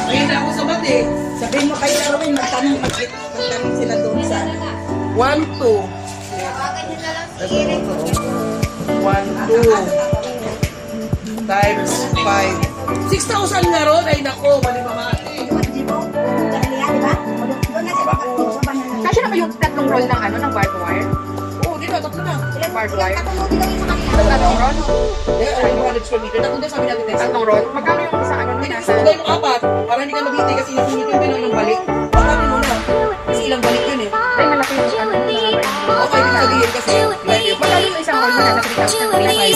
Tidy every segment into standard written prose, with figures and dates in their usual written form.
Ayun na ako sa bad eh. Sabihin mo kay Darwin, magtanong sila doon sa 1, 2. 1, 2 times 5. 6,000 na ron. Ay nako, mali mamati. Kasi naman yung tatlong roll ng ano, ng barbed wire. Oo, di na, tatlo na. Barbed wire. Tatlong roll. Eh, ay, 200 square meter. Tatlo na sabi natin. Tatlong roll. Magkano yung sa ano nung nasa? Sagay mo 4 para hindi ka maghiti kasi yung ilang balik. Pagkabi mo na. Kasi ilang balik yun eh. Ay, malaki yung ano. Okay, din sabihin kasi. Magkano yung isang roll mo nasa 3,000? 3,500?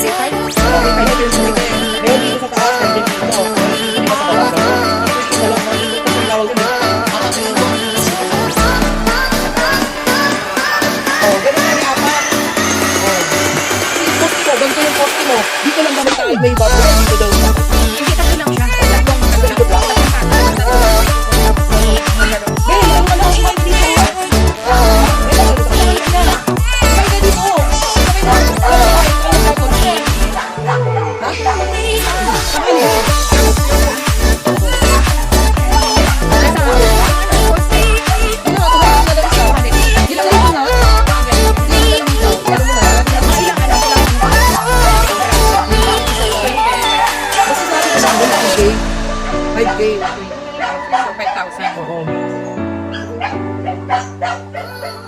Kaya dito sa taas, nandiyan dito. Hindi ka sa taas. Isa lang mo. Ang tawag dun eh. Oh, ganun na ni Apa. Oh. Posti mo, ganito yung posti mo. Dito lang naman tayo may bago. Dito daw. Hindi, tatlo lang siya. Tatlong roll. Hey, ang wala akong mic dito. Sabay ka dito. Oo.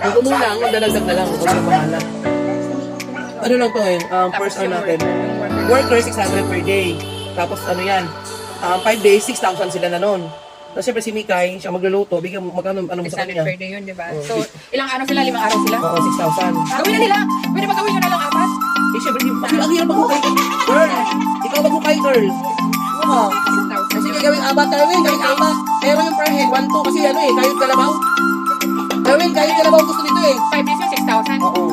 Ang kumulang, ang dalagdag na lang. Huwag na bahala. Ano lang to eh, first hour natin. Worker, 600 per day. Tapos ano yan, 5 days, 6,000 sila na nun. Tapos syempre si Mikay, siya magluluto, bigyan mo, magkano ano mo sa 600 kanya? per day yun, di ba? Oh, So, ilang araw sila? 5 araw sila? Oo, 6,000. Gawin na nila! Pwede ba gawin nyo na lang 4? Eh syempre, ang hirap maghukay. Girl, ikaw maghukay, girl. Oo. Kasi gagawin abat, gawin abat. Pero yung per head, 1, 2, kasi ano eh, kayod kalabaw. Gawin, kayod kalabaw gusto nito eh. 5 days yung 6,000. Oo.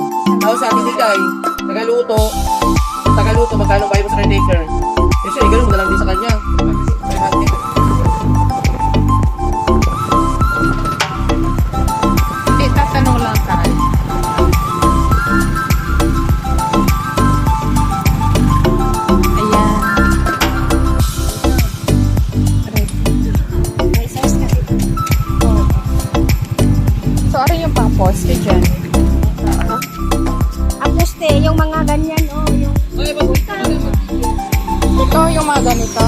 Tapos sabi ni Kai, tagaluto, magkano bayo mo sa caretaker? Eh siya, ganun mo na lang din sa kanya. Tatanong lang tayo. Ayan. So, ano yung pang-poste dyan? Ang poste, yung mga ganyan, oh, yung Ito yung mga ganito.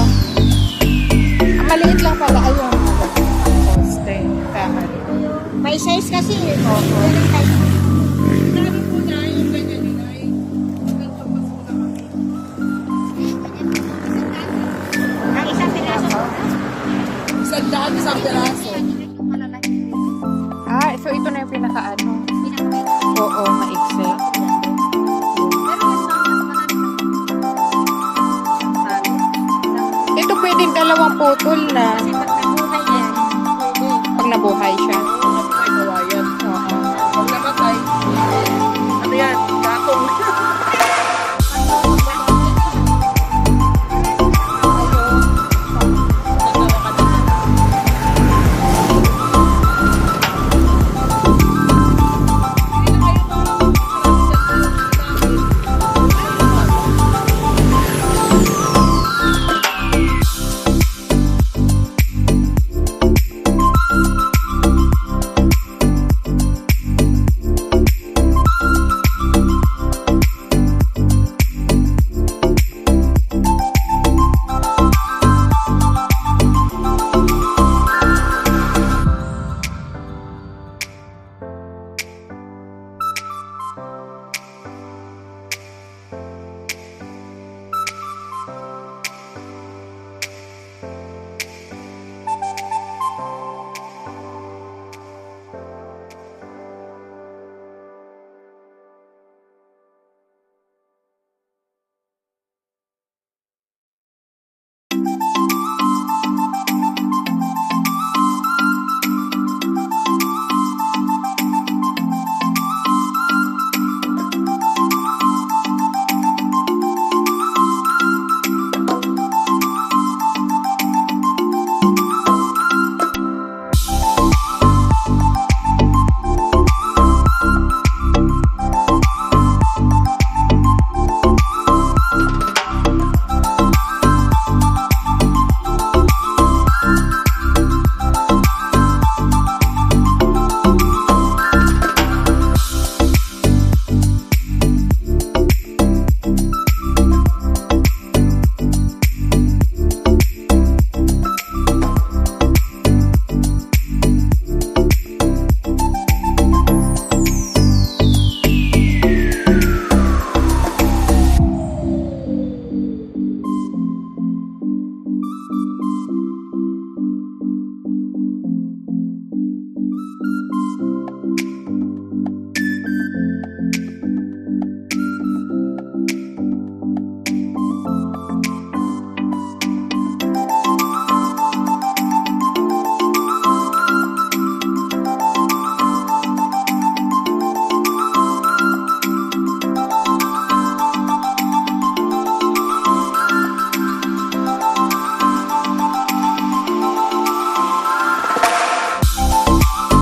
Ang maliit lang pala. Ayun, mga ganito. Poste. Kahan. may size kasi. Very tight. Ang isang piraso. Isang daan, isang peraso. Ah, so ito na yung pinaka-ano. Oo, maiksi. Ito pwedeng dalawang putol na.